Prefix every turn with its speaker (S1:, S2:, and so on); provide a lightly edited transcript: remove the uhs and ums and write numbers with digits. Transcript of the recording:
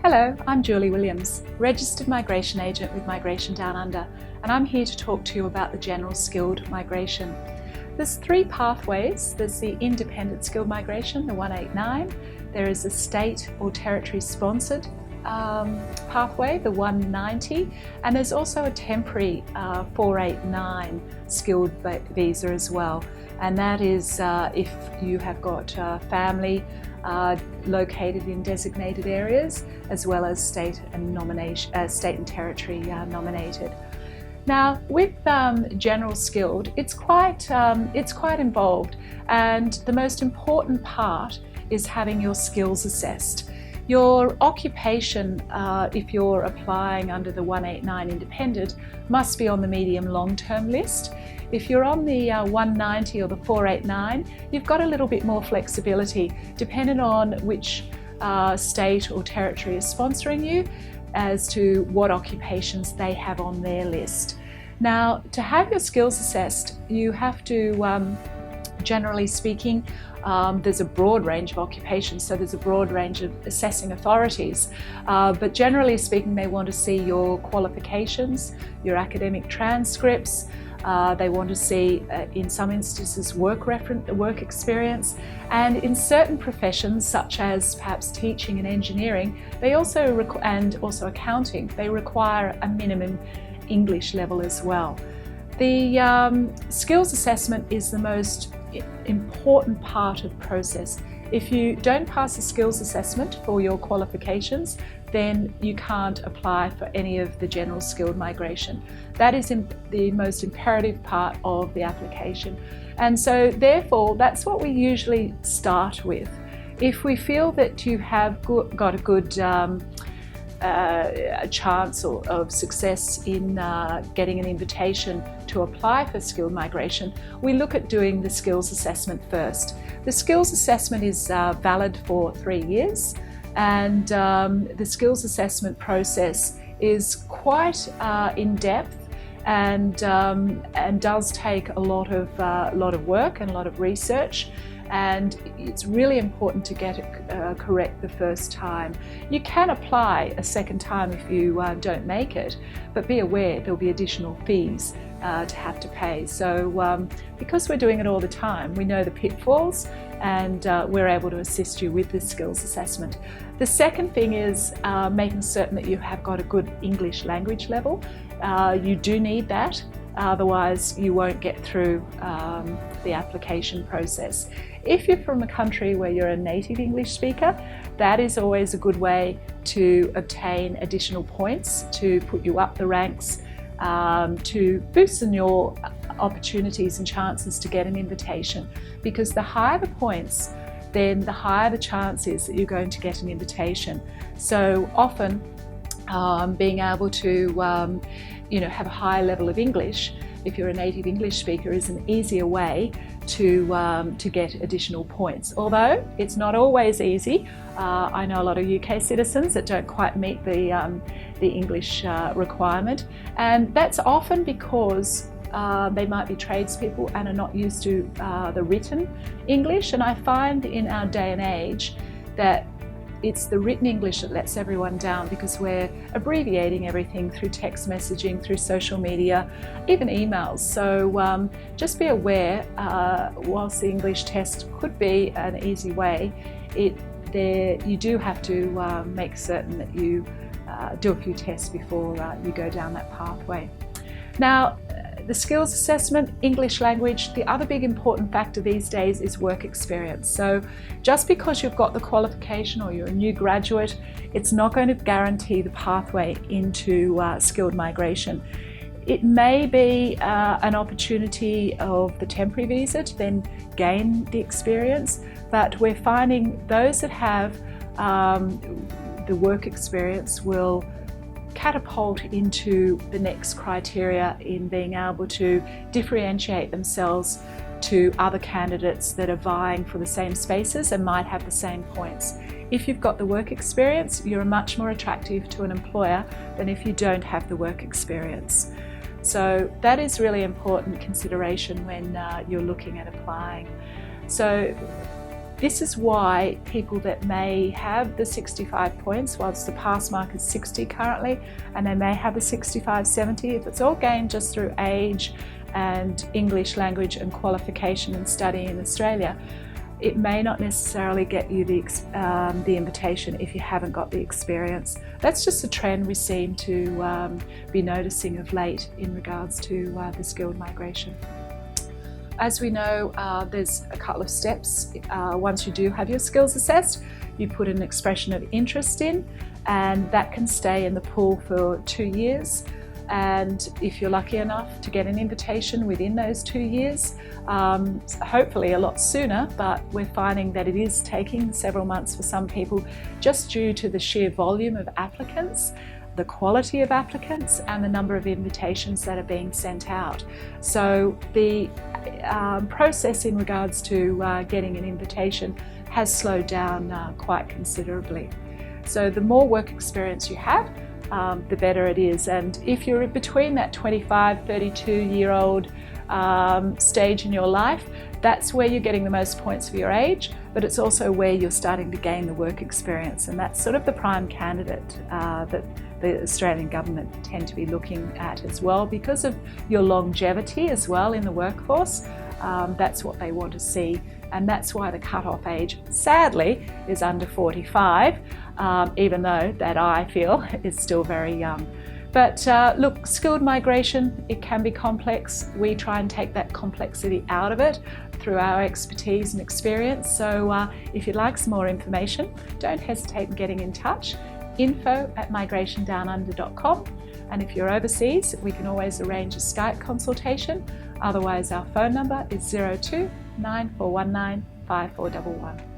S1: Hello, I'm Julie Williams, Registered Migration Agent with Migration Down Under, and I'm here to talk to you about the general skilled migration. There's three pathways. There's the independent skilled migration, the 189. There is a state or territory sponsored pathway, the 190, and there's also a temporary 489 skilled visa as well. And that is if you have got family located in designated areas, as well as state and territory nominated. Now, with general skilled, it's quite involved, and the most important part is having your skills assessed. Your occupation, if you're applying under the 189 independent, must be on the medium long-term list. If you're on the 190 or the 489, you've got a little bit more flexibility depending on which state or territory is sponsoring you as to what occupations they have on their list. Now, to have your skills assessed, you have to, generally speaking, there's a broad range of occupations, so there's a broad range of assessing authorities. But generally speaking, they want to see your qualifications, your academic transcripts. They want to see, in some instances, work experience, and in certain professions, such as perhaps teaching and engineering, they also and also accounting, they require a minimum English level as well. The skills assessment is the most important part of the process. If you don't pass the skills assessment for your qualifications, then you can't apply for any of the general skilled migration. That is the most imperative part of the application. And so therefore, that's what we usually start with. If we feel that you have got a good chance of success in getting an invitation to apply for skilled migration, we look at doing the skills assessment first. The skills assessment is valid for 3 years, and the skills assessment process is quite in-depth and does take a lot of work and a lot of research. And it's really important to get it correct the first time. You can apply a second time if you don't make it, but be aware there'll be additional fees to have to pay. So because we're doing it all the time, we know the pitfalls, and we're able to assist you with this skills assessment. The second thing is making certain that you have got a good English language level. You do need that. Otherwise, you won't get through the application process. If you're from a country where you're a native English speaker, that is always a good way to obtain additional points, to put you up the ranks, to boost in your opportunities and chances to get an invitation. Because the higher the points, then the higher the chance is that you're going to get an invitation. So often, being able to have a high level of English, if you're a native English speaker, is an easier way to get additional points. Although it's not always easy. I know a lot of UK citizens that don't quite meet the English requirement, and that's often because they might be tradespeople and are not used to the written English. And I find in our day and age that it's the written English that lets everyone down, because we're abbreviating everything through text messaging, through social media, even emails. So just be aware, whilst the English test could be an easy way, you do have to make certain that you do a few tests before you go down that pathway. Now, the skills assessment, English language, the other big important factor these days is work experience. So just because you've got the qualification or you're a new graduate, it's not going to guarantee the pathway into skilled migration. It may be an opportunity of the temporary visa to then gain the experience, but we're finding those that have the work experience will catapult into the next criteria in being able to differentiate themselves to other candidates that are vying for the same spaces and might have the same points. If you've got the work experience, you're much more attractive to an employer than if you don't have the work experience. So that is really important consideration when you're looking at applying. So This is why people that may have the 65 points, whilst the pass mark is 60 currently, and they may have a 65, 70, if it's all gained just through age and English language and qualification and study in Australia, it may not necessarily get you the invitation if you haven't got the experience. That's just a trend we seem to be noticing of late in regards to the skilled migration. As we know, there's a couple of steps. Once you do have your skills assessed, you put an expression of interest in, and that can stay in the pool for 2 years. And if you're lucky enough to get an invitation within those 2 years, hopefully a lot sooner, but we're finding that it is taking several months for some people just due to the sheer volume of applicants, the quality of applicants, and the number of invitations that are being sent out. So the process in regards to getting an invitation has slowed down quite considerably. So the more work experience you have, the better it is. And if you're between that 25, 32-year-old stage in your life, that's where you're getting the most points for your age, but it's also where you're starting to gain the work experience. And that's sort of the prime candidate that the Australian government tend to be looking at as well, because of your longevity as well in the workforce. That's what they want to see, and that's why the cut-off age, sadly, is under 45, even though that I feel is still very young. But look, skilled migration, it can be complex. We try and take that complexity out of it through our expertise and experience. So if you'd like some more information, don't hesitate in getting in touch. info@migrationdownunder.com, and if you're overseas, we can always arrange a Skype consultation. Otherwise, our phone number is 02 9419 5411.